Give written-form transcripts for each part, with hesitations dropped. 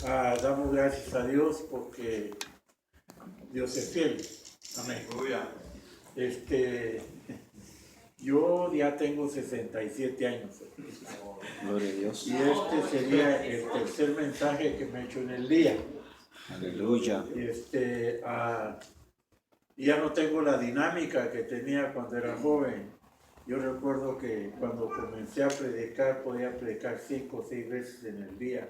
Damos gracias a Dios porque Dios es fiel. Amén. Yo ya tengo 67 años. Gloria a Dios. Y este sería el tercer mensaje que me he hecho en el día. Aleluya. Y ya no tengo la dinámica que tenía cuando era joven. Yo recuerdo que cuando comencé a predicar, podía predicar 5 o 6 veces en el día.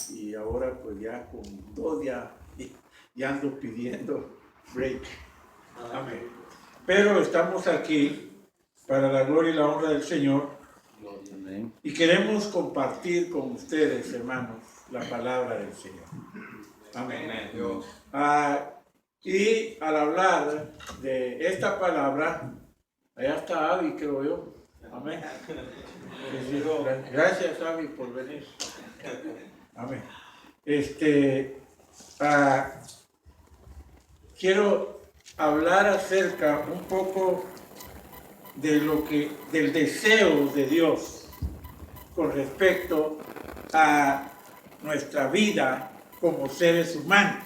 Y ahora pues ya con 2 ya ando pidiendo break. Amén. Pero estamos aquí para la gloria y la honra del Señor. Amén. Y queremos compartir con ustedes, hermanos, la palabra del Señor. Amén. Y al hablar de esta palabra, allá está Abby, creo yo. Amén. Gracias, Abby, por venir. Amén. Quiero hablar acerca un poco de del deseo de Dios con respecto a nuestra vida como seres humanos.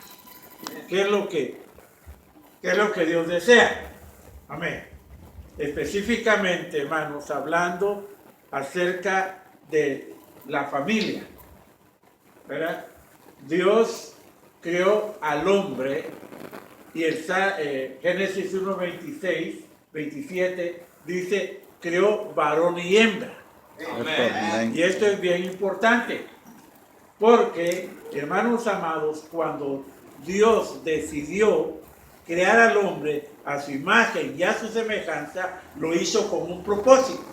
¿Qué es lo que Dios desea? Amén. Específicamente, hermanos, hablando acerca de la familia, ¿verdad? Dios creó al hombre y el Génesis 1, 26, 27 dice, creó varón y hembra. Amén. Y esto es bien importante, porque, hermanos amados, cuando Dios decidió crear al hombre a su imagen y a su semejanza, lo hizo con un propósito.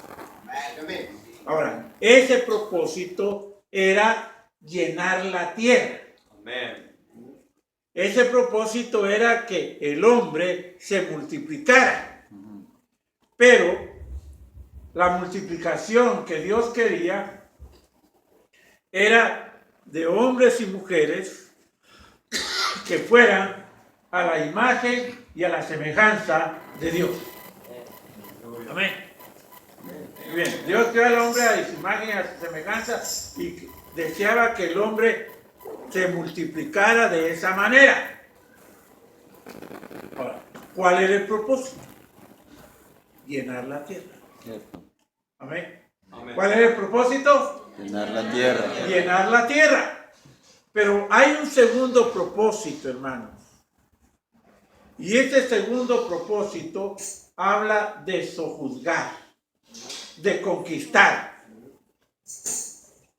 Ahora, ese propósito era llenar la tierra. Amén. Ese propósito era que el hombre se multiplicara. Pero la multiplicación que Dios quería era de hombres y mujeres que fueran a la imagen y a la semejanza de Dios. Amén. Muy bien. Dios creó al hombre a su imagen y a su semejanza y deseaba que el hombre se multiplicara de esa manera. Ahora, ¿cuál era el propósito? Llenar la tierra. Amén. Amén. ¿Cuál era el propósito? Llenar la tierra. Llenar la tierra. Pero hay un segundo propósito, hermanos. Y este segundo propósito habla de sojuzgar, de conquistar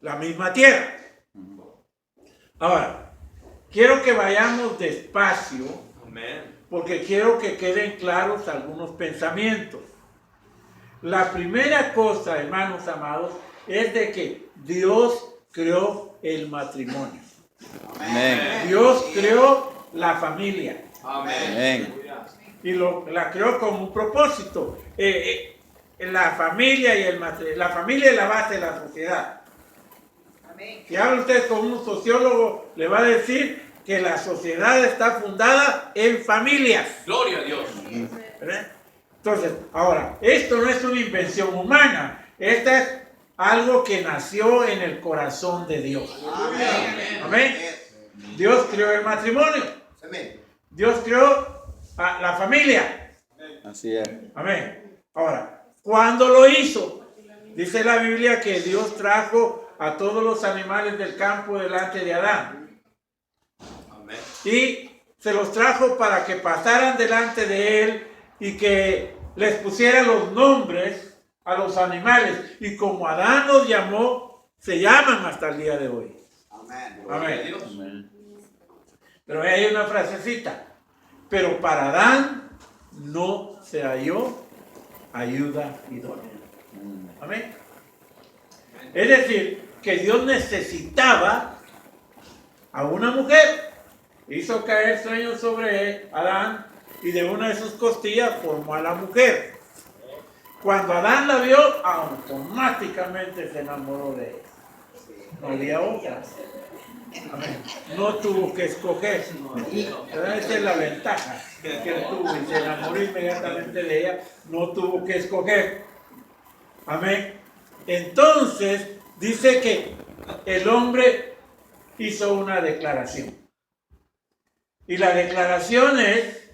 la misma tierra. Ahora, quiero que vayamos despacio, Amén. porque quiero que queden claros algunos pensamientos. La primera cosa, hermanos amados, es de que Dios creó el matrimonio. Amén. Dios creó la familia. Amén. Y la creó con un propósito. La familia y la familia es la base de la sociedad. Si habla usted con un sociólogo, le va a decir que la sociedad está fundada en familias. Gloria a Dios. ¿Verdad? Entonces, ahora, esto no es una invención humana. Esto es algo que nació en el corazón de Dios. Amén. Amén. Dios creó el matrimonio. Dios creó la familia. Así es. Amén. Ahora, ¿cuándo lo hizo? Dice la Biblia que Dios trajo a todos los animales del campo delante de Adán. Amén. Y se los trajo para que pasaran delante de él y que les pusiera los nombres a los animales. Y como Adán los llamó, se llaman hasta el día de hoy. Gloria a Amén. Dios. Amén. Pero ahí hay una frasecita. Pero para Adán no se halló ayuda idónea. Amén. Es decir, que Dios necesitaba a una mujer. Hizo caer sueños sobre Adán y de una de sus costillas formó a la mujer. Cuando Adán la vio, automáticamente se enamoró de ella. No había otra. Amén. No tuvo que escoger. Esa es la ventaja que él tuvo y se enamoró inmediatamente de ella. No tuvo que escoger. Amén. Entonces dice que el hombre hizo una declaración. Y la declaración es,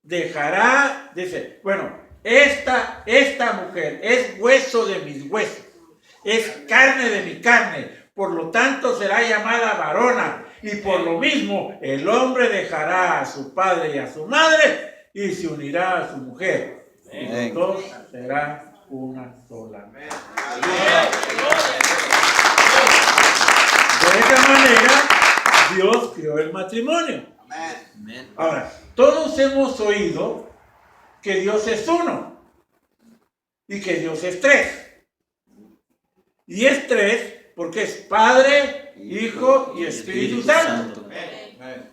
dejará, dice, bueno, esta mujer es hueso de mis huesos, es carne de mi carne, por lo tanto será llamada varona. Y por lo mismo, el hombre dejará a su padre y a su madre y se unirá a su mujer. Y los dos serán una sola. De esta manera, Dios creó el matrimonio. Ahora, todos hemos oído que Dios es uno y que Dios es tres. Y es tres porque es Padre, Hijo y Espíritu Santo.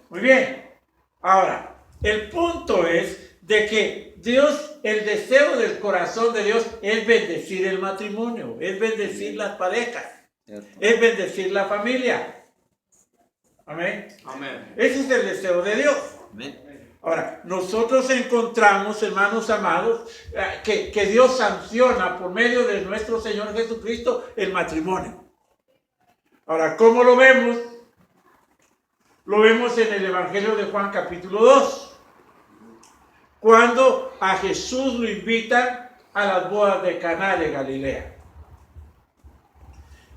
Muy bien. Ahora, el punto es de que Dios, el deseo del corazón de Dios es bendecir el matrimonio, es bendecir las parejas, es bendecir la familia. Amén. Amén. Ese es el deseo de Dios. Ahora, nosotros encontramos, hermanos amados, que Dios sanciona por medio de nuestro Señor Jesucristo el matrimonio. Ahora, ¿cómo lo vemos? Lo vemos en el Evangelio de Juan capítulo 2, cuando a Jesús lo invitan a las bodas de Caná de Galilea.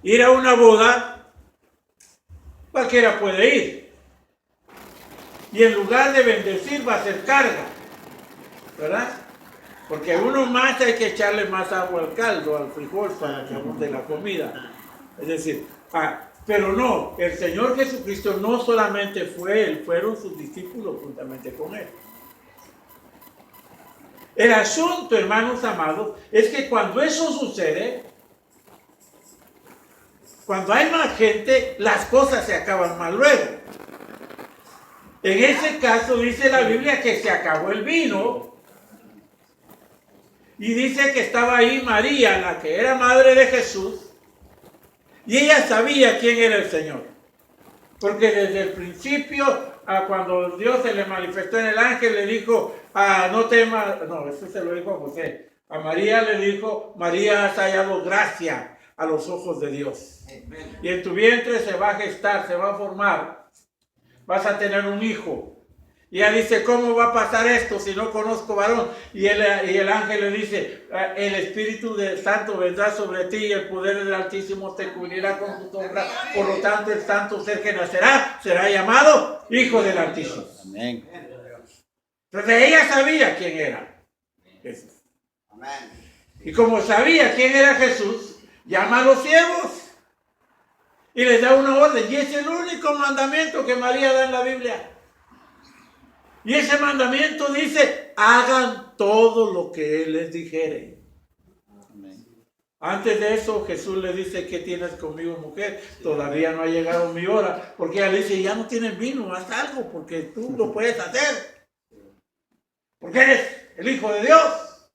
Ir a una boda, cualquiera puede ir. Y en lugar de bendecir va a ser carga, ¿verdad? Porque a uno más hay que echarle más agua al caldo, al frijol, para que abunde la comida. Es decir, pero no, el Señor Jesucristo no solamente fue Él, fueron sus discípulos juntamente con Él. El asunto, hermanos amados, es que cuando eso sucede, cuando hay más gente, las cosas se acaban más luego. En ese caso dice la Biblia que se acabó el vino y dice que estaba ahí María, la que era madre de Jesús, y ella sabía quién era el Señor. Porque desde el principio, cuando Dios se le manifestó en el ángel, le dijo, no temas, no, eso se lo dijo a José. A María le dijo, María, has hallado gracia a los ojos de Dios. Y en tu vientre se va a gestar, se va a formar. Vas a tener un hijo. Y ella dice, ¿cómo va a pasar esto si no conozco varón? Y el ángel le dice, el Espíritu Santo vendrá sobre ti y el poder del Altísimo te cubrirá con su sombra. Por lo tanto, el santo ser que nacerá será llamado Hijo del Altísimo. Amén. Entonces ella sabía quién era Jesús. Y como sabía quién era Jesús, llama a los siervos y les da una orden. Y es el único mandamiento que María da en la Biblia. Y ese mandamiento dice, hagan todo lo que Él les dijere. Amén. Antes de eso, Jesús le dice, ¿qué tienes conmigo, mujer? Todavía no ha llegado mi hora. Porque ella le dice, ya no tienes vino, haz algo, porque tú lo puedes hacer. Porque eres el Hijo de Dios.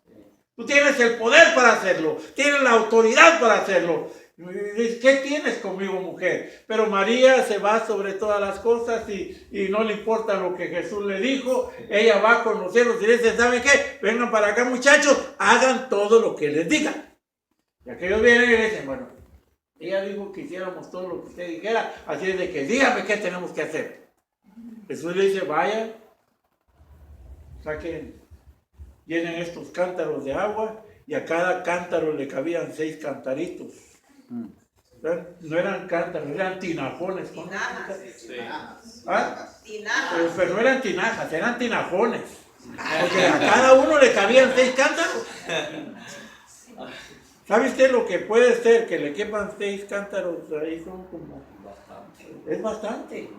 Tú tienes el poder para hacerlo. Tienes la autoridad para hacerlo. ¿Qué tienes conmigo, mujer? Pero María se va sobre todas las cosas y no le importa lo que Jesús le dijo. Ella va a conocerlos y le dice, ¿saben qué? Vengan para acá, muchachos, hagan todo lo que les diga. Y aquellos vienen y le dicen, bueno, ella dijo que hiciéramos todo lo que usted dijera, así es de que dígame qué tenemos que hacer. Jesús le dice, vayan, saquen, llenen estos cántaros de agua y a cada cántaro le cabían 6 cantaritos. No eran cántaros, eran tinajones. Tinajas. Sí. ¿Ah? Tinajas. Pero no eran tinajas, eran tinajones. Porque a cada uno le cabían 6 cántaros. ¿Sabe usted lo que puede ser que le quepan 6 cántaros? Ahí son como... Es bastante.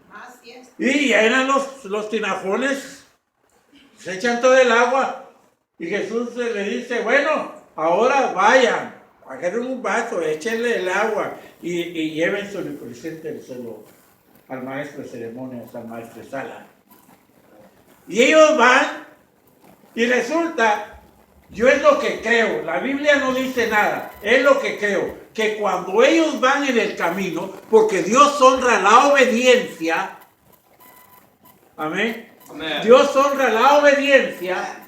Más 10. Y ya eran los tinajones. Se echan todo el agua. Y Jesús le dice, bueno, ahora vayan. Agarren un vaso, échenle el agua y llévenselo y preséntenselo al maestro de ceremonias, al maestro de sala. Y ellos van y resulta, yo es lo que creo, la Biblia no dice nada, es lo que creo, que cuando ellos van en el camino, porque Dios honra la obediencia, amén, Dios honra la obediencia,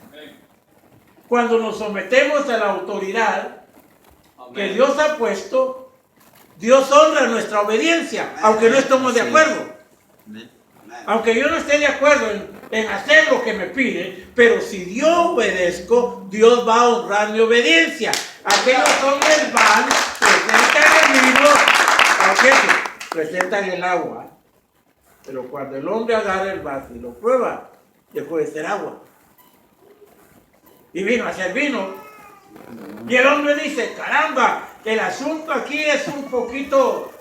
cuando nos sometemos a la autoridad que Dios ha puesto, Dios honra nuestra obediencia, aunque no estemos de acuerdo. Aunque yo no esté de acuerdo en hacer lo que me pide, pero si yo obedezco, Dios va a honrar mi obediencia. Aquellos hombres van, presentan el vino, aunque presentan el agua. Pero cuando el hombre agarra el vaso y lo prueba, dejó de ser agua. Y vino a ser vino. Y el hombre dice, caramba, el asunto aquí es un poquito...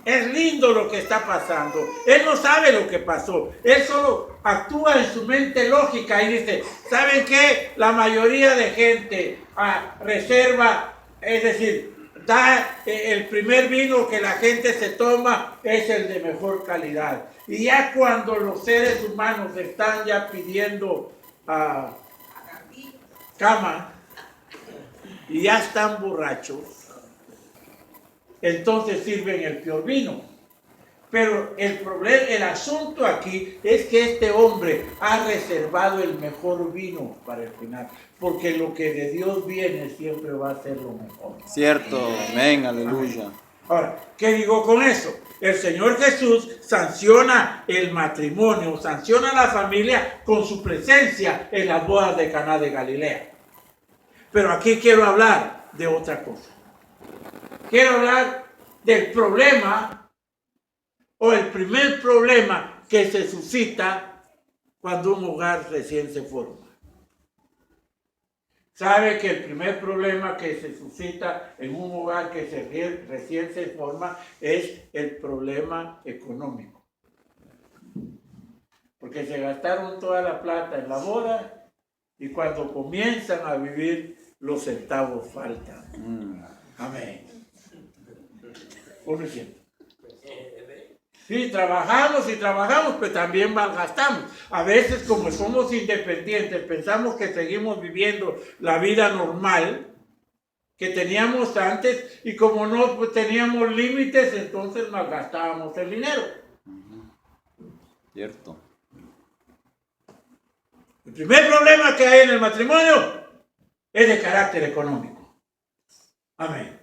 es lindo lo que está pasando. Él no sabe lo que pasó. Él solo actúa en su mente lógica y dice, ¿saben qué? La mayoría de gente reserva, es decir, da el primer vino que la gente se toma es el de mejor calidad. Y ya cuando los seres humanos están ya pidiendo cama y ya están borrachos, entonces sirven el peor vino. Pero el asunto aquí es que este hombre ha reservado el mejor vino para el final, porque lo que de Dios viene siempre va a ser lo mejor. Cierto, amén, aleluya. Ahora, ¿qué digo con eso? El Señor Jesús sanciona el matrimonio, sanciona la familia con su presencia en las bodas de Caná de Galilea. Pero aquí quiero hablar de otra cosa. Quiero hablar del problema o el primer problema que se suscita cuando un hogar recién se forma. Sabe que el primer problema que se suscita en un hogar que recién se forma es el problema económico. Porque se gastaron toda la plata en la boda y cuando comienzan a vivir los centavos faltan. Amén. Por ejemplo. Sí, trabajamos, pero también malgastamos. A veces, como somos independientes, pensamos que seguimos viviendo la vida normal que teníamos antes y como no teníamos límites, entonces malgastábamos el dinero. Cierto. El primer problema que hay en el matrimonio es de carácter económico. Amén.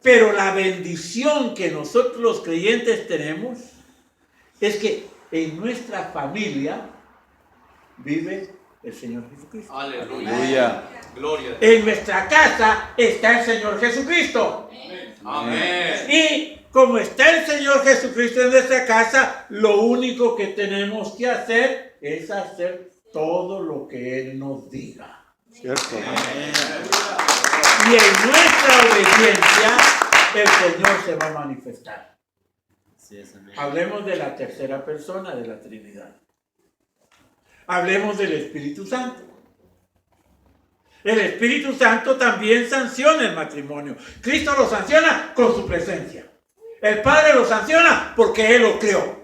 Pero la bendición que nosotros los creyentes tenemos es que en nuestra familia vive el Señor Jesucristo. Aleluya. Gloria. En nuestra casa está el Señor Jesucristo. Amén. Y como está el Señor Jesucristo en nuestra casa, lo único que tenemos que hacer es hacer todo lo que Él nos diga. Cierto. Amén. Y en nuestra obediencia, el Señor se va a manifestar. Hablemos de la tercera persona de la Trinidad. Hablemos del Espíritu Santo. El Espíritu Santo también sanciona el matrimonio. Cristo lo sanciona con su presencia. El Padre lo sanciona porque Él lo creó.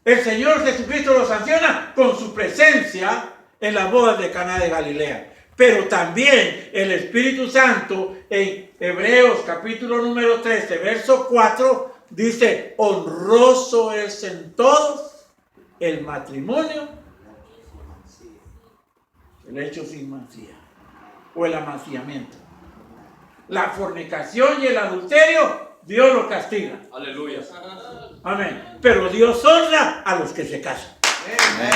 El Señor Jesucristo lo sanciona con su presencia en las bodas de Caná de Galilea. Pero también el Espíritu Santo en Hebreos capítulo número 13, verso 4, dice, honroso es en todos el matrimonio, el hecho sin mancilla, o el amancillamiento. La fornicación y el adulterio, Dios lo castiga. Aleluya. Amén. Pero Dios honra a los que se casan. Amén.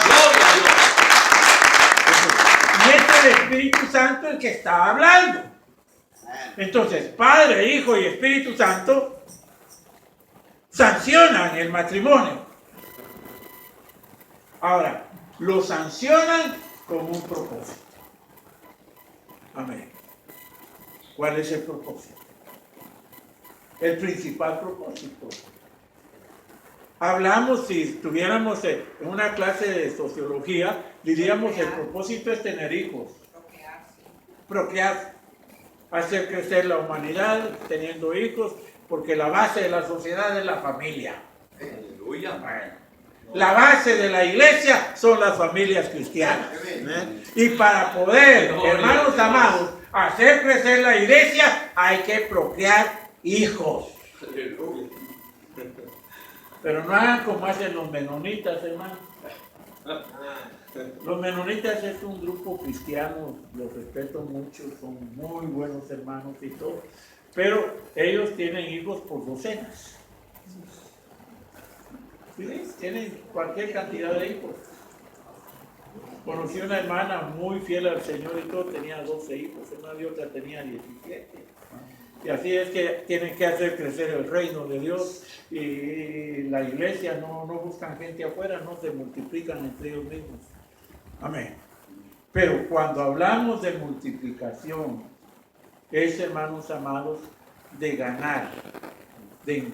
Gloria a Dios. Y es el Espíritu Santo el que está hablando. Entonces, Padre, Hijo y Espíritu Santo sancionan el matrimonio. Ahora, lo sancionan con un propósito. Amén. ¿Cuál es el propósito? El principal propósito. Hablamos, si estuviéramos en una clase de sociología, diríamos el propósito es tener hijos. Procrear. Hacer crecer la humanidad teniendo hijos, porque la base de la sociedad es la familia. Aleluya. La base de la iglesia son las familias cristianas. Y para poder, hermanos amados, hacer crecer la iglesia, hay que procrear hijos. Pero no hagan como hacen los menonitas, hermano. Los menonitas es un grupo cristiano, los respeto mucho, son muy buenos hermanos y todo, pero ellos tienen hijos por docenas. ¿Sí? Tienen cualquier cantidad de hijos. Conocí una hermana muy fiel al Señor y todo, tenía 12 hijos, una y otra tenía 17. Y así es que tienen que hacer crecer el reino de Dios y la iglesia no buscan gente afuera, no se multiplican entre ellos mismos. Amén. Pero cuando hablamos de multiplicación, es, hermanos amados, de ganar, de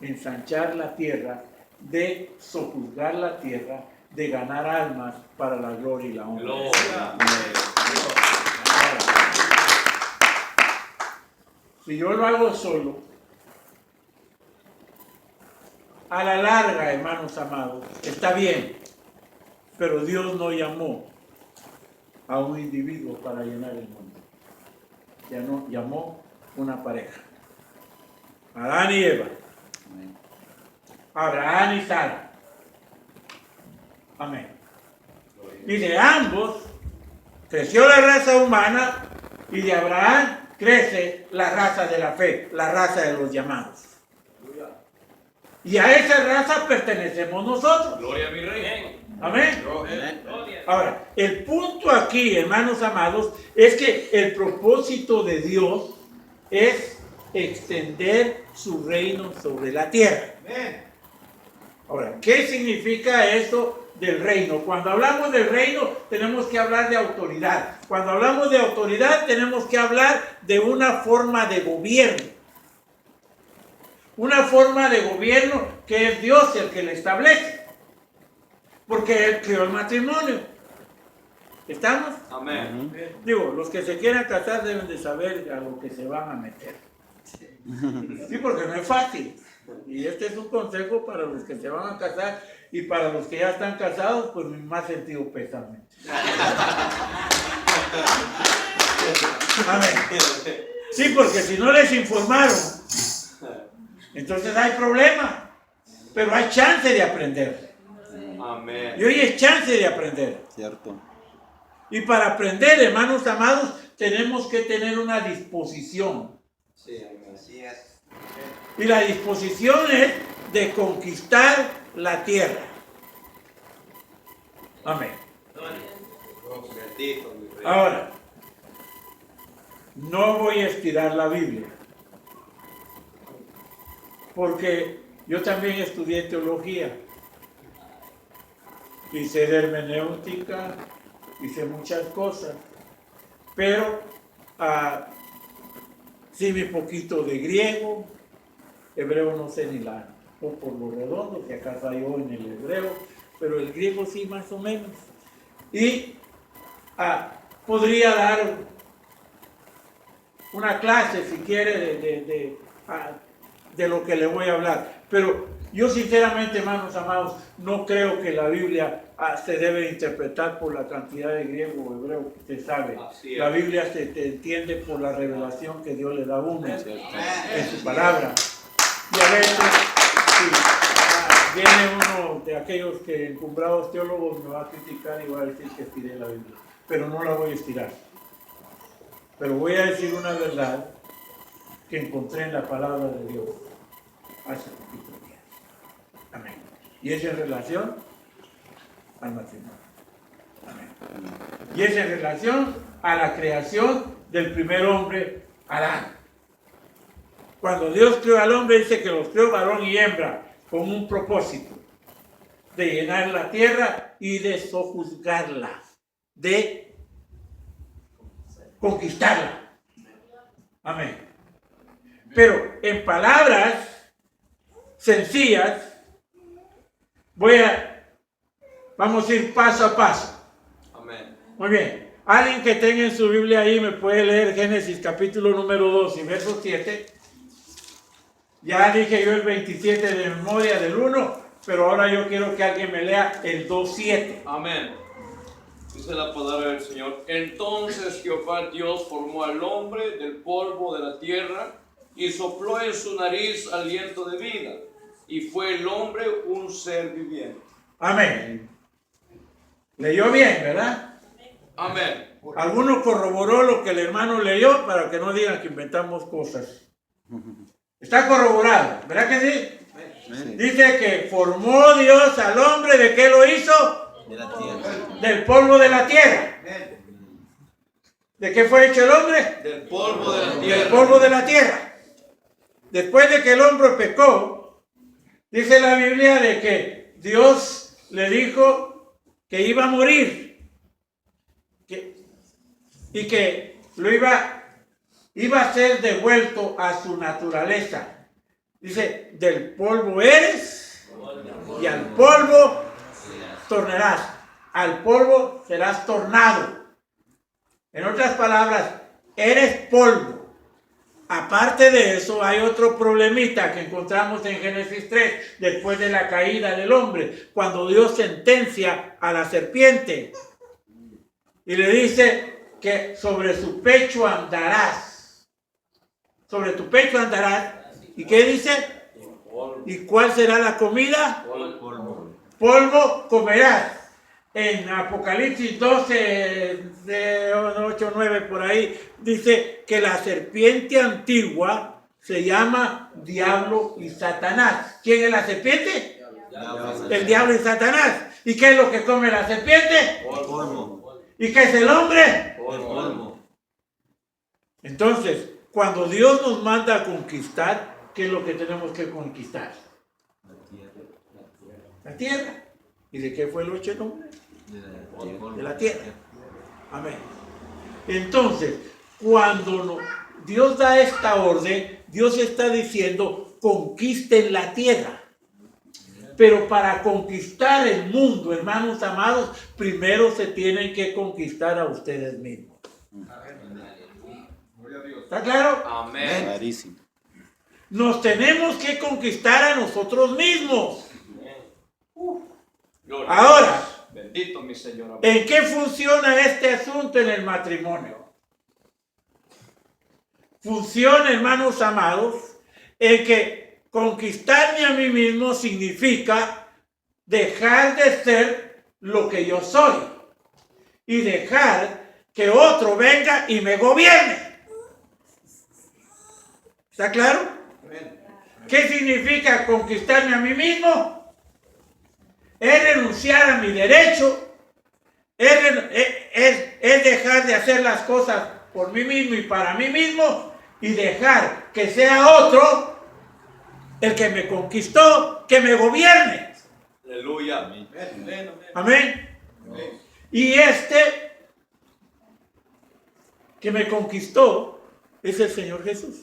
ensanchar la tierra, de sojuzgar la tierra, de ganar almas para la gloria y la honra. Gloria. Si yo lo hago solo, a la larga, hermanos amados, está bien, pero Dios no llamó a un individuo para llenar el mundo. Ya no llamó una pareja. Adán y Eva. Abraham y Sara. Amén. Y de ambos creció la raza humana y de Abraham crece la raza de la fe, la raza de los llamados. Y a esa raza pertenecemos nosotros. Gloria a mi rey. Amén. Ahora, el punto aquí, hermanos amados, es que el propósito de Dios es extender su reino sobre la tierra. Ahora, ¿qué significa esto del reino? Cuando hablamos del reino, tenemos que hablar de autoridad. Cuando hablamos de autoridad, tenemos que hablar de una forma de gobierno. Una forma de gobierno que es Dios el que le establece. Porque Él creó el matrimonio. ¿Estamos? Amén. Digo, los que se quieran casar deben de saber a lo que se van a meter. Sí, porque no es fácil. Y este es un consejo para los que se van a casar y para los que ya están casados, pues mi más sentido pésame. Amén. Sí, porque si no les informaron, entonces hay problema. Pero hay chance de aprender. Amén. Y hoy es chance de aprender. Cierto. Y para aprender, hermanos amados, tenemos que tener una disposición. Sí, así es. Y la disposición es de conquistar la tierra. Amén. Ahora, no voy a estirar la Biblia. Porque yo también estudié teología. Hice de hermenéutica, hice muchas cosas. Pero sí mi poquito de griego, hebreo no sé ni la, o por lo redondo, que acá yo en el hebreo, pero el griego sí más o menos. Y podría dar una clase, si quiere, de lo que le voy a hablar. Pero yo sinceramente, hermanos amados, no creo que la Biblia se debe interpretar por la cantidad de griego o hebreo que usted sabe. La Biblia se entiende por la revelación que Dios le da a uno en su palabra. Y a veces, si viene uno de aquellos que encumbrados teólogos me va a criticar y va a decir que estiré la Biblia. Pero no la voy a estirar. Pero voy a decir una verdad que encontré en la palabra de Dios hace poquitos días. Amén. Y es en relación al matrimonio. Amén. Y es en relación a la creación del primer hombre, Adán. Cuando Dios creó al hombre, dice que los creó varón y hembra con un propósito de llenar la tierra y de sojuzgarla, de conquistarla. Amén. Pero en palabras sencillas, vamos a ir paso a paso. Amén. Muy bien. Alguien que tenga en su Biblia ahí me puede leer Génesis capítulo número 2 y verso 7. Ya dije yo el 27 de memoria del 1, pero ahora yo quiero que alguien me lea el 2:7. Amén. Dice la palabra del Señor. Entonces Jehová Dios formó al hombre del polvo de la tierra y sopló en su nariz aliento de vida. Y fue el hombre un ser viviente. Amén. Leyó bien, ¿verdad? Amén. Alguno corroboró lo que el hermano leyó para que no digan que inventamos cosas. Está corroborado, ¿verdad que sí? Sí. Dice que formó Dios al hombre, ¿de qué lo hizo? De la tierra. Del polvo de la tierra. ¿De qué fue hecho el hombre? Del polvo de la Del tierra. polvo de la tierra. Después de que el hombre pecó, dice la Biblia de que Dios le dijo que iba a morir y que lo iba a ser devuelto a su naturaleza. Dice, del polvo eres y al polvo tornarás. Al polvo serás tornado. En otras palabras, eres polvo. Aparte de eso, hay otro problemita que encontramos en Génesis 3, después de la caída del hombre, cuando Dios sentencia a la serpiente y le dice que sobre su pecho andarás. Sobre tu pecho andarás. ¿Y qué dice? ¿Y cuál será la comida? Polvo comerás. En Apocalipsis 12, de 8 9 por ahí, dice que la serpiente antigua se llama Diablo y Satanás. ¿Quién es la serpiente? El diablo y Satanás. ¿Y qué es lo que come la serpiente? Polvo. ¿Y qué es el hombre? Polvo. Entonces, cuando Dios nos manda a conquistar, ¿qué es lo que tenemos que conquistar? La tierra. ¿Y de qué fue el 8 nombre? De la tierra. Amén. Entonces, cuando Dios da esta orden, Dios está diciendo, conquisten la tierra. Pero para conquistar el mundo, hermanos amados, primero se tienen que conquistar a ustedes mismos. ¿Está claro? Amén. Clarísimo. Nos tenemos que conquistar a nosotros mismos. Gloria. Ahora, Bendito mi Señor. ¿en qué funciona este asunto en el matrimonio? Funciona, hermanos amados, en que conquistarme a mí mismo significa dejar de ser lo que yo soy y dejar que otro venga y me gobierne. ¿Está claro? ¿Qué significa conquistarme a mí mismo? Es renunciar a mi derecho, es dejar de hacer las cosas por mí mismo y para mí mismo y dejar que sea otro el que me conquistó, que me gobierne. Aleluya. Amén. Y este que me conquistó es el Señor Jesús.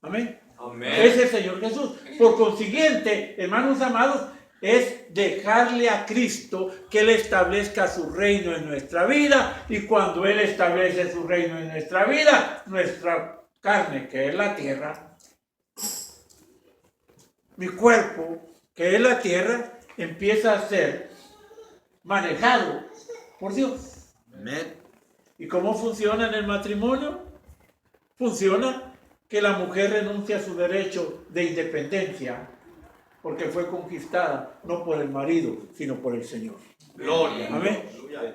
Amén. Amén. Es el Señor Jesús. Por consiguiente, hermanos amados, es dejarle a Cristo que Él establezca su reino en nuestra vida, y cuando Él establece su reino en nuestra vida, nuestra carne, que es la tierra, mi cuerpo, que es la tierra, empieza a ser manejado por Dios. Amén. ¿Y cómo funciona en el matrimonio? Funciona que la mujer renuncia a su derecho de independencia, porque fue conquistada no por el marido, sino por el Señor. Gloria. Amén.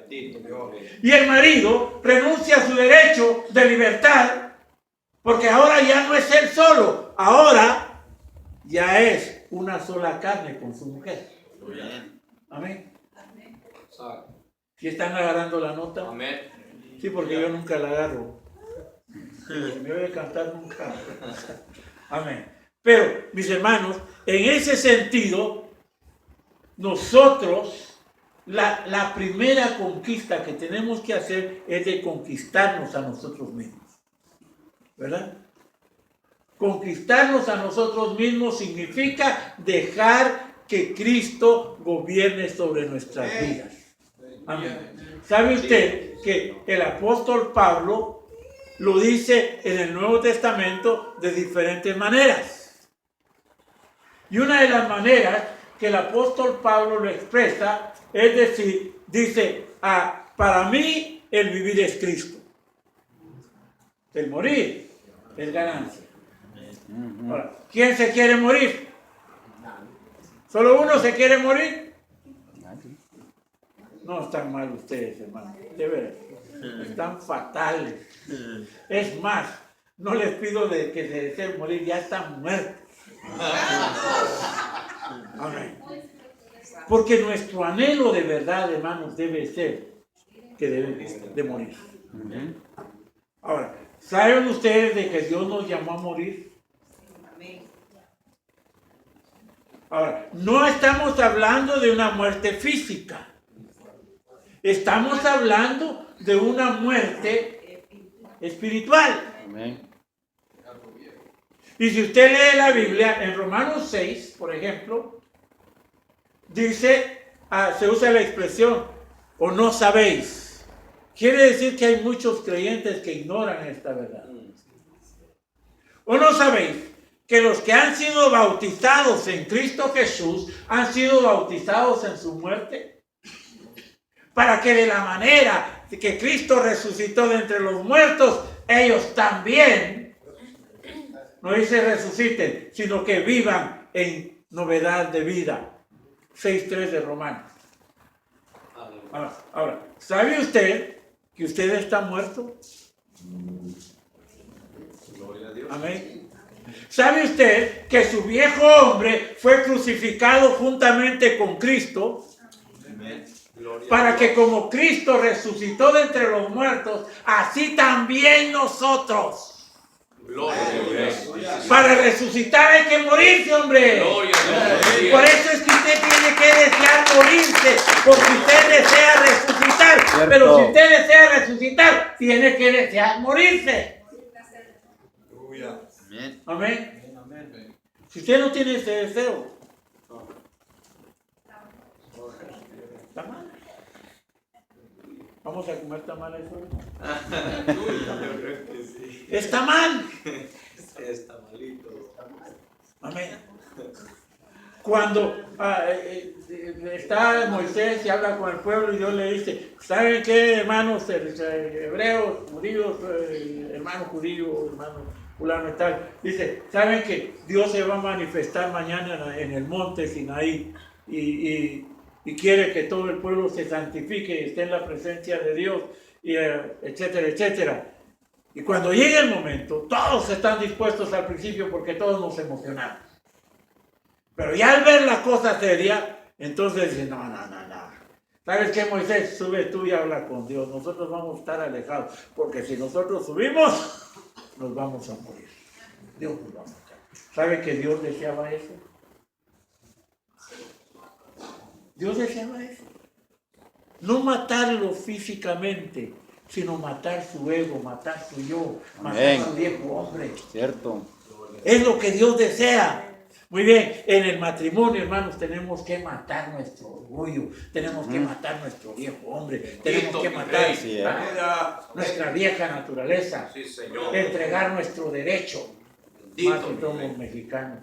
Bendito Dios. Y el marido renuncia a su derecho de libertad, porque ahora ya no es él solo, ahora ya es una sola carne con su mujer. Amén. ¿Sí están agarrando la nota? Amén. Sí, porque yo nunca la agarro. Me voy a cantar nunca. Amén. Pero, mis hermanos, en ese sentido, nosotros, la primera conquista que tenemos que hacer es de conquistarnos a nosotros mismos. ¿Verdad? Conquistarnos a nosotros mismos significa dejar que Cristo gobierne sobre nuestras vidas. Amén. ¿Sabe usted que el apóstol Pablo lo dice en el Nuevo Testamento de diferentes maneras? Y una de las maneras que el apóstol Pablo lo expresa es decir, dice, para mí el vivir es Cristo. El morir es ganancia. Ahora, ¿quién se quiere morir? ¿Solo uno se quiere morir? No están mal ustedes, hermano. De veras. Están fatales. Es más, no les pido de que se deseen morir, ya están muertos. Amén. Porque nuestro anhelo de verdad, hermanos, debe ser que debe de morir. Ahora, ¿saben ustedes de que Dios nos llamó a morir? Ahora, no estamos hablando de una muerte física. Estamos hablando de una muerte espiritual. Amén. Y si usted lee la Biblia, en Romanos 6, por ejemplo, dice, se usa la expresión, o no sabéis. Quiere decir que hay muchos creyentes que ignoran esta verdad. ¿O no sabéis que los que han sido bautizados en Cristo Jesús han sido bautizados en su muerte? Para que de la manera que Cristo resucitó de entre los muertos, ellos también, no dice resuciten, sino que vivan en novedad de vida. 6.3 de Romanos. Ahora, ¿sabe usted que usted está muerto? Amén. ¿Sabe usted que su viejo hombre fue crucificado juntamente con Cristo? Para que como Cristo resucitó de entre los muertos, así también nosotros. Para resucitar hay que morirse, hombre. Por eso es que usted tiene que desear morirse, porque usted desea resucitar. Cierto. Pero si usted desea resucitar, tiene que desear morirse. Amén. Si usted no tiene ese deseo, está mal. ¿Vamos a comer tamales hoy? Está mal. Está malito. Amén. Cuando está Moisés y habla con el pueblo y Dios le dice, ¿saben qué, hermanos hebreos, judíos, hermano judío, hermano fulano y tal? Dice, ¿saben que Dios se va a manifestar mañana en el monte Sinaí y quiere que todo el pueblo se santifique y esté en la presencia de Dios, y, etcétera, etcétera? Y cuando llegue el momento, todos están dispuestos al principio porque todos nos emocionamos. Pero ya al ver la cosa seria, entonces dicen, no. ¿Sabes qué, Moisés? Sube tú y habla con Dios. Nosotros vamos a estar alejados, porque si nosotros subimos, nos vamos a morir. Dios nos va a matar. ¿Sabe que Dios deseaba eso? Dios deseaba eso. No matarlo físicamente, sino matar su ego, matar su yo, matar su viejo hombre. Cierto. Es lo que Dios desea. Muy bien, en el matrimonio, hermanos, tenemos que matar nuestro orgullo, tenemos que matar nuestro viejo hombre, tenemos que matar nuestra vieja naturaleza, entregar nuestro derecho, más que somos mexicanos.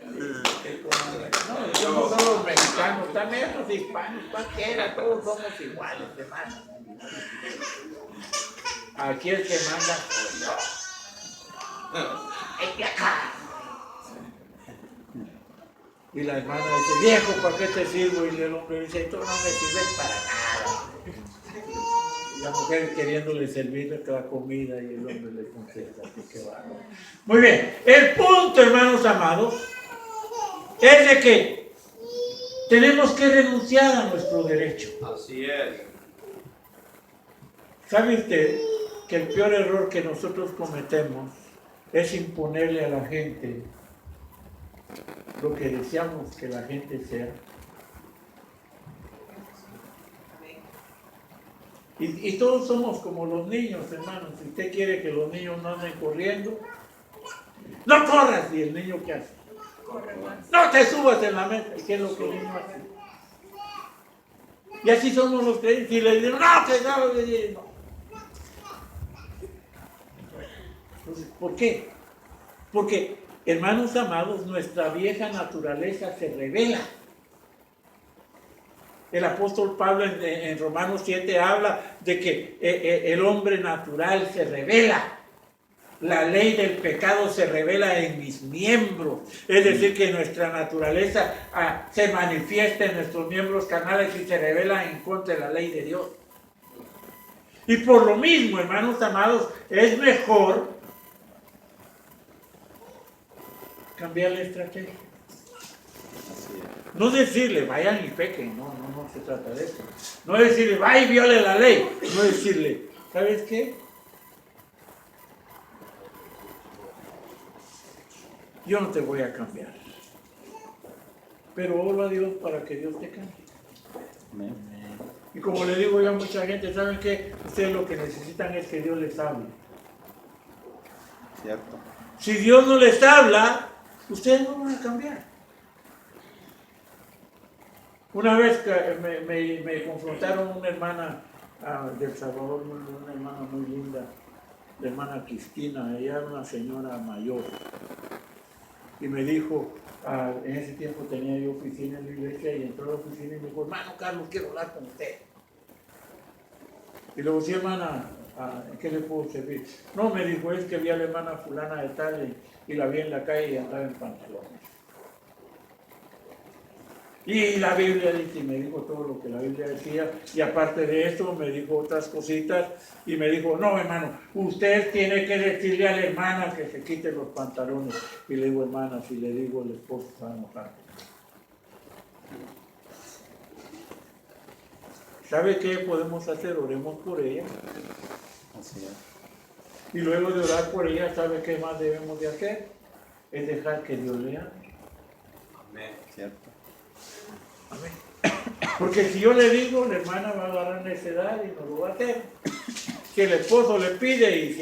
No, somos solo los mexicanos, también los hispanos, cualquiera, todos somos iguales, hermanos. Aquí el que manda soy yo. ¡Es de acá! Y la hermana dice, viejo, ¿para qué te sirvo? Y el hombre dice, tú no me sirves para nada. Y la mujer queriéndole servir la comida y el hombre le contesta, así que va. Muy bien, el punto, hermanos amados, es de que tenemos que renunciar a nuestro derecho. Así es. ¿Sabe usted que el peor error que nosotros cometemos es imponerle a la gente lo que deseamos que la gente sea? Y todos somos como los niños, hermanos. Si usted quiere que los niños no anden corriendo, no corras. ¿Y el niño qué hace? No te subas en la mesa. ¿Y qué es lo que el niño hace? Y así somos los creyentes. Y le dicen, no, que no. Entonces, ¿por qué? Porque, hermanos amados, nuestra vieja naturaleza se revela. El apóstol Pablo en Romanos 7 habla de que el hombre natural se revela. la ley del pecado se revela en mis miembros. Es decir, que nuestra naturaleza se manifiesta en nuestros miembros carnales y se revela en contra de la ley de Dios. Y por lo mismo, hermanos amados, es mejor cambiar la estrategia. No decirle, vayan y pequen, no se trata de eso. No decirle, vaya y viole la ley. No decirle, ¿sabes qué? Yo no te voy a cambiar. Pero oro a Dios para que Dios te cambie. Amén. Y como le digo yo a mucha gente, ¿saben qué? Ustedes lo que necesitan es que Dios les hable. Cierto. Si Dios no les habla, ustedes no van a cambiar. Una vez que me confrontaron una hermana del Salvador, una hermana muy linda, la hermana Cristina, ella era una señora mayor. Y me dijo, en ese tiempo tenía yo oficina en la iglesia y entró a la oficina y me dijo, hermano Carlos, quiero hablar con usted. Y luego, sí, hermana, ¿en qué le puedo servir? No, me dijo, es que vi a la hermana fulana de tal y la vi en la calle y andaba en pantalones. Y la Biblia dice, y me dijo todo lo que la Biblia decía, y aparte de eso me dijo otras cositas, y me dijo, no hermano, usted tiene que decirle a la hermana que se quite los pantalones. Y le digo, hermana, si le digo, el esposo se va a enojar. ¿Sabe qué podemos hacer? Oremos por ella. Así es. Y luego de orar por ella, ¿sabe qué más debemos de hacer? Es dejar que Dios le hable. Amén. Cierto. Amén. Porque si yo le digo, la hermana va a agarrar necedad y no lo va a hacer. Si el esposo le pide y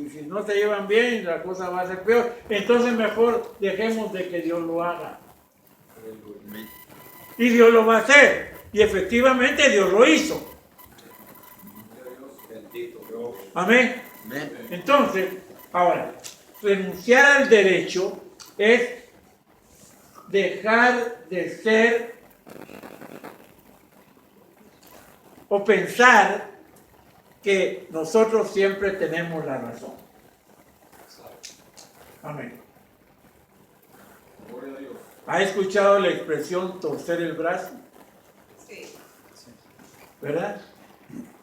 si no se llevan bien, la cosa va a ser peor. Entonces mejor dejemos de que Dios lo haga. Y Dios lo va a hacer. Y efectivamente Dios lo hizo. Bendito Dios. Amén. Amén. Entonces, ahora, renunciar al derecho es dejar de ser o pensar que nosotros siempre tenemos la razón. Amén. Gloria a Dios. ¿Ha escuchado la expresión torcer el brazo? Sí. ¿Verdad?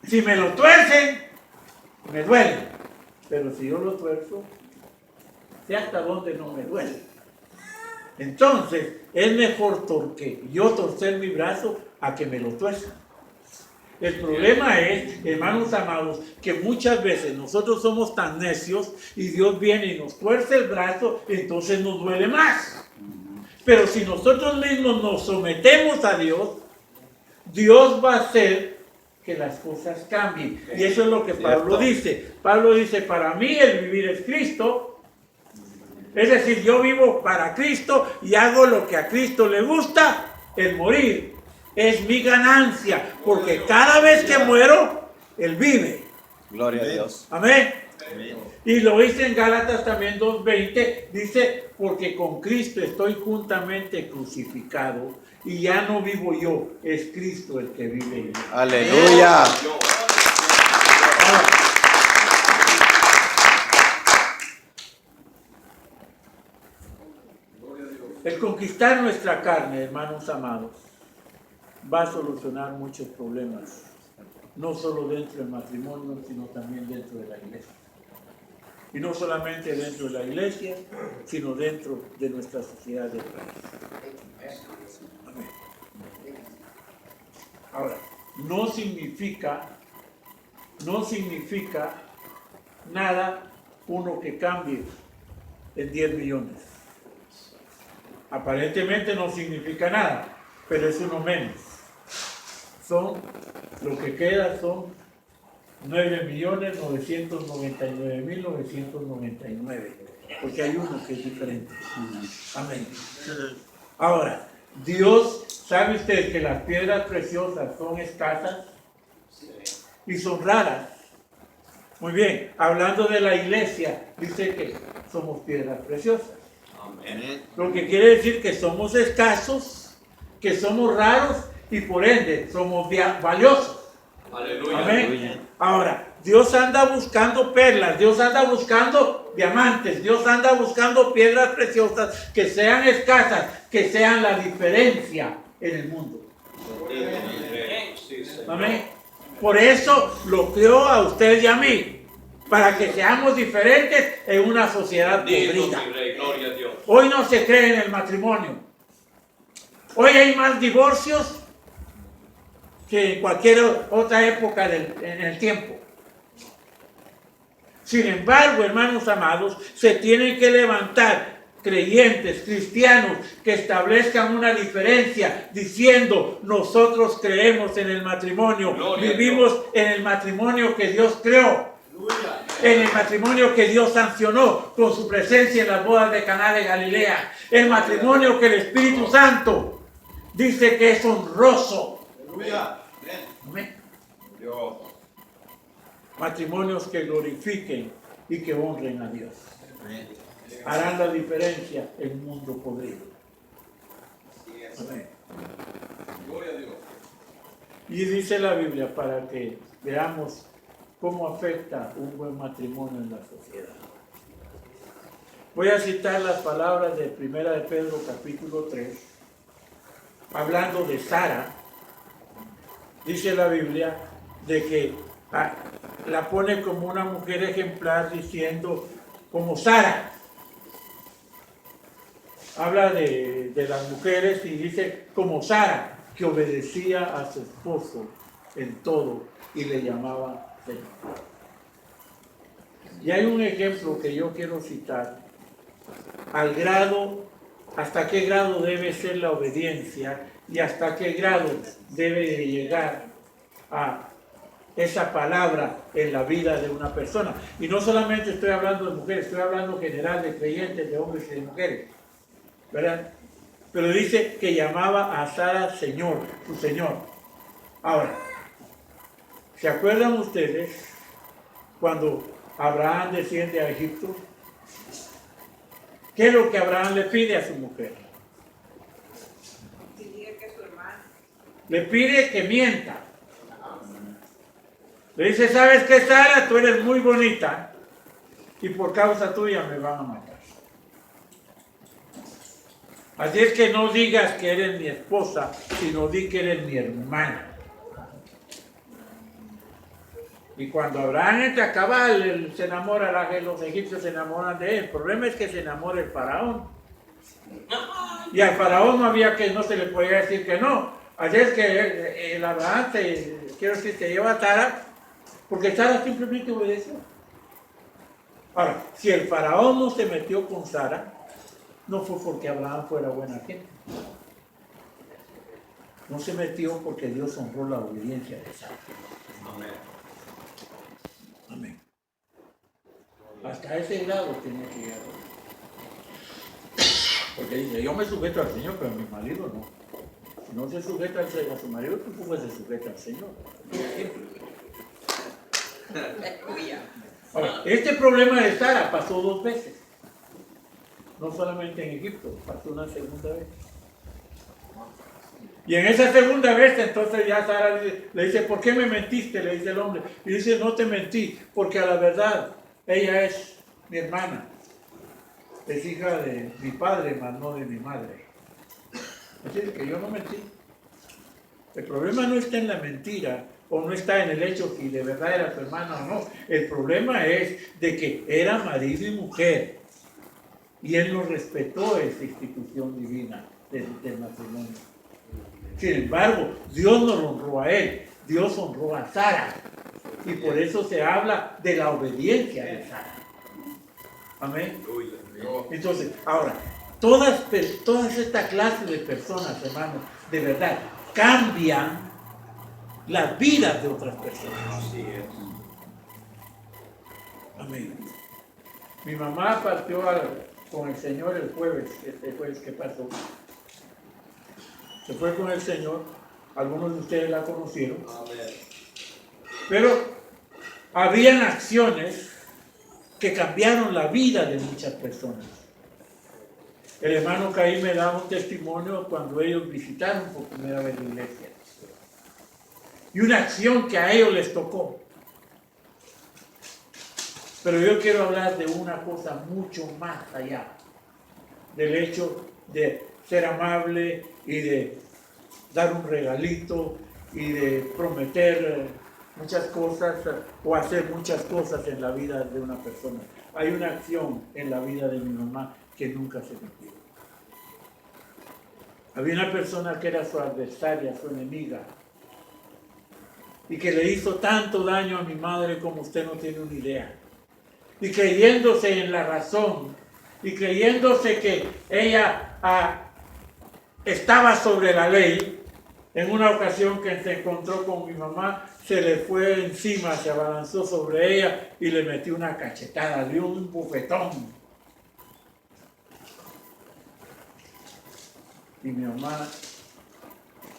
Si me lo tuercen, me duele. Pero si yo lo tuerzo, sé hasta dónde no me duele. Entonces, es mejor yo torcer mi brazo a que me lo tuerza. El problema es, hermanos amados, que muchas veces nosotros somos tan necios y Dios viene y nos tuerce el brazo, entonces nos duele más. Pero si nosotros mismos nos sometemos a Dios, Dios va a hacer que las cosas cambien. Y eso es lo que Pablo dice. Pablo dice, para mí el vivir es Cristo. Es decir, yo vivo para Cristo y hago lo que a Cristo le gusta, el morir. Es mi ganancia, porque cada vez que muero, Él vive. Gloria a Dios. Amén. Amén. Y lo dice en Gálatas también 2:20, dice, porque con Cristo estoy juntamente crucificado y ya no vivo yo, es Cristo el que vive en mí. Aleluya. El conquistar nuestra carne, hermanos amados, va a solucionar muchos problemas, no solo dentro del matrimonio, sino también dentro de la iglesia. Y no solamente dentro de la iglesia, sino dentro de nuestra sociedad de Cristo. Amén. Ahora, no significa nada uno que cambie en 10 millones. Aparentemente no significa nada, pero es uno menos. Lo que queda son 9.999.999, porque hay uno que es diferente. Amén. Ahora, Dios, ¿sabe usted que las piedras preciosas son escasas y son raras? Muy bien, hablando de la iglesia, dice que somos piedras preciosas. Amén. Lo que quiere decir que somos escasos, que somos raros y por ende somos valiosos. Aleluya. Amén. Ahora, Dios anda buscando perlas, Dios anda buscando diamantes, Dios anda buscando piedras preciosas que sean escasas, que sean la diferencia en el mundo. Sí, Señor. Amén. Por eso lo creó a usted y a mí, para que seamos diferentes en una sociedad Bendito podrida. mi Rey, gloria a Dios. Hoy no se cree en el matrimonio. Hoy hay más divorcios que en cualquier otra época en el tiempo. Sin embargo, hermanos amados, se tienen que levantar creyentes, cristianos, que establezcan una diferencia diciendo: nosotros creemos en el matrimonio, Gloria a vivimos en el matrimonio que Dios creó, en el matrimonio que Dios sancionó con su presencia en las bodas de Caná de Galilea, el matrimonio que el Espíritu Santo dice que es honroso. Amén. Matrimonios que glorifiquen y que honren a Dios harán la diferencia en un mundo podrido. Amén. Y dice la Biblia, para que veamos cómo afecta un buen matrimonio en la sociedad. Voy a citar las palabras de 1 de Pedro capítulo 3, hablando de Sara. Dice la Biblia de que la pone como una mujer ejemplar, diciendo como Sara. Habla de las mujeres y dice como Sara, que obedecía a su esposo en todo y le llamaba Señor. Y hay un ejemplo que yo quiero citar, hasta qué grado debe ser la obediencia y hasta qué grado debe de llegar a esa palabra en la vida de una persona. Y no solamente estoy hablando de mujeres, estoy hablando en general de creyentes, de hombres y de mujeres, ¿verdad? Pero dice que llamaba a Sara Señor, su Señor. Ahora, ¿se acuerdan ustedes cuando Abraham desciende a Egipto? ¿Qué es lo que Abraham le pide a su mujer? Le pide que mienta. Le dice: ¿sabes qué, Sara? Tú eres muy bonita y por causa tuya me van a matar. Así es que no digas que eres mi esposa, sino di que eres mi hermana. Y cuando Abraham entra a cabal, él se enamora, los egipcios se enamoran de él. El problema es que se enamora el faraón. Y al faraón no se le podía decir que no. Así es que el Abraham se lleva a Sara, porque Sara simplemente obedeció. Ahora, si el faraón no se metió con Sara, no fue porque Abraham fuera buena gente. No se metió porque Dios honró la obediencia de Sara. Amén. Amén. Hasta ese grado tenía que llegar. Porque dice: yo me sujeto al Señor, pero a mi marido no. Si no se sujeta a su marido, tampoco se sujeta al Señor. Ahora, este problema de Sara pasó 2 veces. No solamente en Egipto, pasó una segunda vez. Y en esa segunda vez, entonces ya Sara le dice: ¿por qué me mentiste? Le dice el hombre. Y dice: no te mentí, porque a la verdad ella es mi hermana. Es hija de mi padre, mas no de mi madre. Así es que yo no mentí. El problema no está en la mentira, o no está en el hecho si de verdad era tu hermana o no. El problema es de que era marido y mujer. Y él no respetó esa institución divina del matrimonio. Sin embargo, Dios no lo honró a él, Dios honró a Sara. Y por eso se habla de la obediencia de Sara. Amén. Entonces, ahora, todas esta clase de personas, hermanos, de verdad, cambian las vidas de otras personas. Así es. Amén. Mi mamá partió con el Señor el jueves, este jueves que pasó. Se fue con el Señor, algunos de ustedes la conocieron. Amén. Pero habían acciones que cambiaron la vida de muchas personas. El hermano Caín me da un testimonio cuando ellos visitaron por primera vez la iglesia. Y una acción que a ellos les tocó. Pero yo quiero hablar de una cosa mucho más allá del hecho de ser amable y de dar un regalito y de prometer muchas cosas o hacer muchas cosas en la vida de una persona. Hay una acción en la vida de mi mamá que nunca se cumplió. Había una persona que era su adversaria, su enemiga, y que le hizo tanto daño a mi madre como usted no tiene una idea. Y creyéndose en la razón, y creyéndose que ella estaba sobre la ley, en una ocasión que se encontró con mi mamá, se le fue encima, se abalanzó sobre ella y le metió una cachetada, le dio un bofetón. Y mi mamá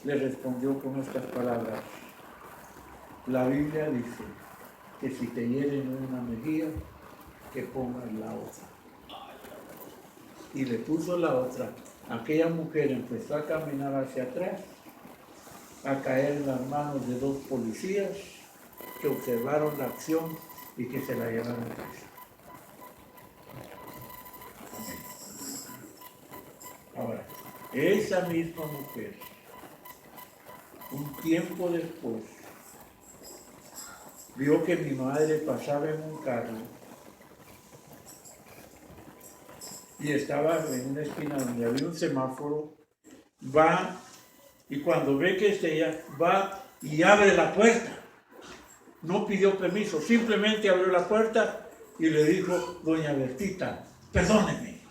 le respondió con estas palabras: la Biblia dice que si te hieren en una mejilla, que pongas la otra. Y le puso la otra. Aquella mujer empezó a caminar hacia atrás, a caer en las manos de dos policías que observaron la acción y que se la llevaron a casa. Ahora, esa misma mujer, un tiempo después, vio que mi madre pasaba en un carro y estaba en una esquina donde había un semáforo, va y cuando ve que es ella, va y abre la puerta. No pidió permiso, simplemente abrió la puerta y le dijo: doña Bertita, perdóneme.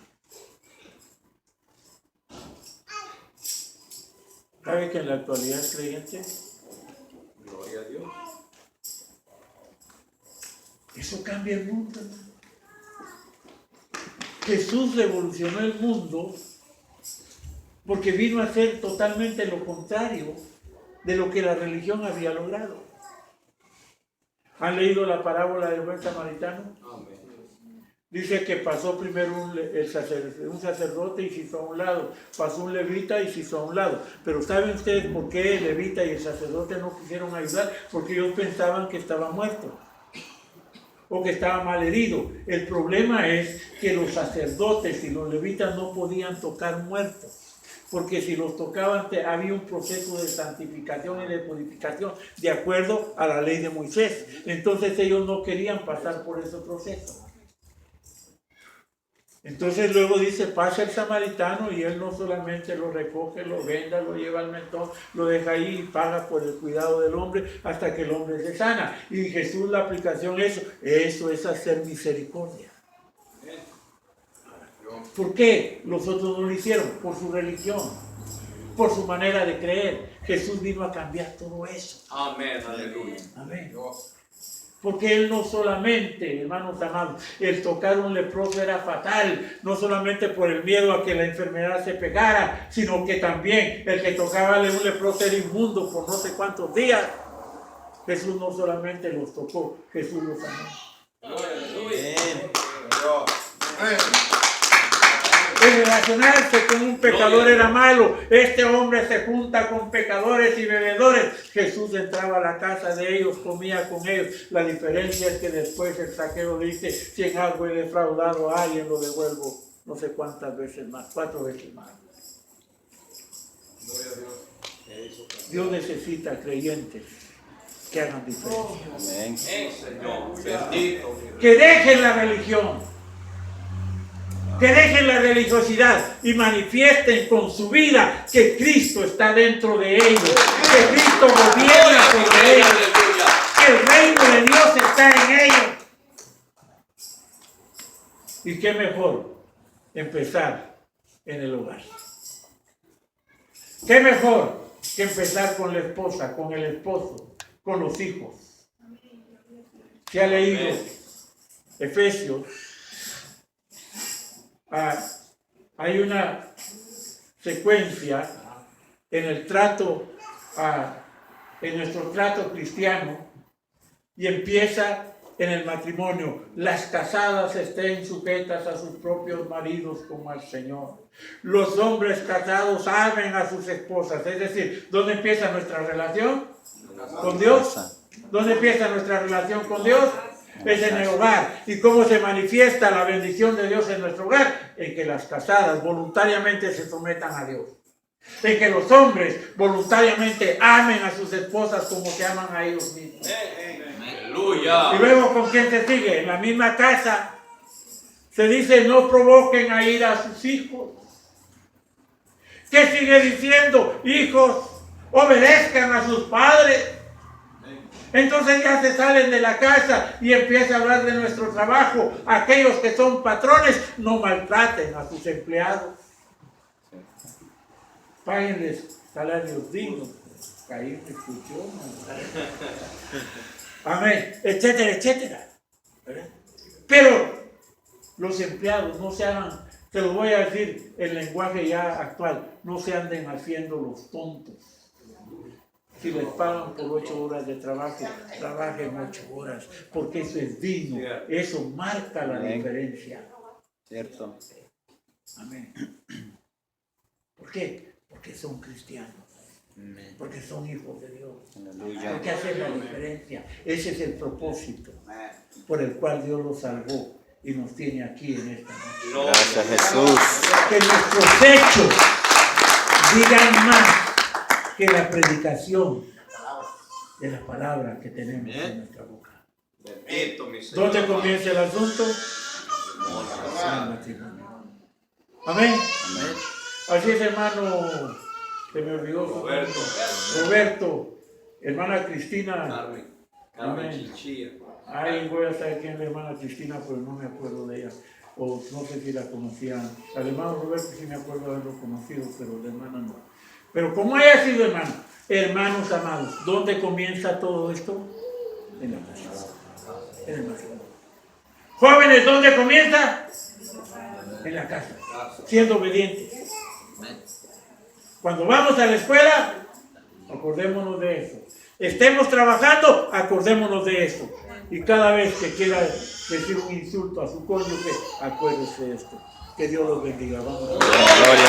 ¿Sabe que en la actualidad es creyente? Gloria a Dios. Eso cambia el mundo. Jesús revolucionó el mundo porque vino a hacer totalmente lo contrario de lo que la religión había logrado. ¿Han leído la parábola del buen samaritano? Amén. Dice que pasó primero un sacerdote y se hizo a un lado, pasó un levita y se hizo a un lado. Pero ¿saben ustedes por qué el levita y el sacerdote no quisieron ayudar? Porque ellos pensaban que estaba muerto o que estaba mal herido. El problema es que los sacerdotes y los levitas no podían tocar muertos, porque si los tocaban había un proceso de santificación y de purificación de acuerdo a la ley de Moisés. Entonces ellos no querían pasar por ese proceso. Entonces luego dice: pasa el samaritano, y él no solamente lo recoge, lo venda, lo lleva al mentón, lo deja ahí y paga por el cuidado del hombre hasta que el hombre se sana. Y Jesús, la aplicación eso es hacer misericordia. ¿Por qué los otros no lo hicieron? Por su religión, por su manera de creer. Jesús vino a cambiar todo eso. Amén, aleluya. Amén. Porque él no solamente, hermanos amados, el tocar un leproso era fatal, no solamente por el miedo a que la enfermedad se pegara, sino que también el que tocaba a un leproso era inmundo por no sé cuántos días. Jesús no solamente los tocó, Jesús los amó. El relacionarse con un pecador era malo. Este hombre se junta con pecadores y bebedores. Jesús entraba a la casa de ellos, comía con ellos. La diferencia es que después el saqueo dice: si en algo he defraudado a alguien, lo devuelvo no sé cuántas veces más, 4 veces más. Dios necesita creyentes que hagan diferencia. Amén. Señor, bendito. Que dejen la religión, que dejen la religiosidad y manifiesten con su vida que Cristo está dentro de ellos, que Cristo gobierna sobre ellos, que el reino de Dios está en ellos. Y qué mejor empezar en el hogar. Qué mejor que empezar con la esposa, con el esposo, con los hijos. ¿Se ha leído Efesios? Hay una secuencia en el trato, en nuestro trato cristiano, y empieza en el matrimonio: las casadas estén sujetas a sus propios maridos como al Señor. Los hombres casados amen a sus esposas. Es decir, ¿dónde empieza nuestra relación? ¿Con Dios? ¿Dónde empieza nuestra relación con Dios? es en el hogar. ¿Y cómo se manifiesta la bendición de Dios en nuestro hogar? En que las casadas voluntariamente se sometan a Dios. En que los hombres voluntariamente amen a sus esposas como se aman a ellos mismos. Aleluya. Y luego, ¿con quién se sigue? En la misma casa se dice: no provoquen a ira a sus hijos. ¿Qué sigue diciendo? Hijos, obedezcan a sus padres. Entonces ya se salen de la casa y empieza a hablar de nuestro trabajo. Aquellos que son patrones, no maltraten a sus empleados. Páguenles salarios dignos. Caí me escuchó. Amén. Etcétera, etcétera. ¿Verdad? Pero los empleados no se hagan, te lo voy a decir en lenguaje ya actual, no se anden haciendo los tontos. Si les pagan por 8 horas de trabajo, trabajen 8 horas, porque eso es digno, eso marca la diferencia. Cierto. Amén. ¿Por qué? Porque son cristianos, porque son hijos de Dios, Aleluya. porque hacen la diferencia. Ese es el propósito por el cual Dios los salvó y nos tiene aquí en esta noche. Gracias, Jesús. Que nuestros hechos digan más que la predicación de la palabra que tenemos en nuestra boca. Bendito mi Señor. ¿Dónde comienza el asunto? En el matrimonio. Amén. Amén. Así es, hermano. Se me olvidó. Roberto. Roberto. Hermana Cristina. Carmen Amén. Chinchilla. Ay, voy a saber quién es la hermana Cristina, pero no me acuerdo de ella. O no sé si la conocían. Al hermano Roberto sí me acuerdo de haberlo conocido, pero la hermana no. Pero como haya sido hermano, hermanos amados, ¿dónde comienza todo esto? En la casa. En el matrimonio. Jóvenes, ¿dónde comienza? En la casa. Siendo obedientes. Cuando vamos a la escuela, acordémonos de eso. Estemos trabajando, acordémonos de eso. Y cada vez que quiera decir un insulto a su cónyuge, acuérdese de esto. Que Dios los bendiga. Vamos. Gloria.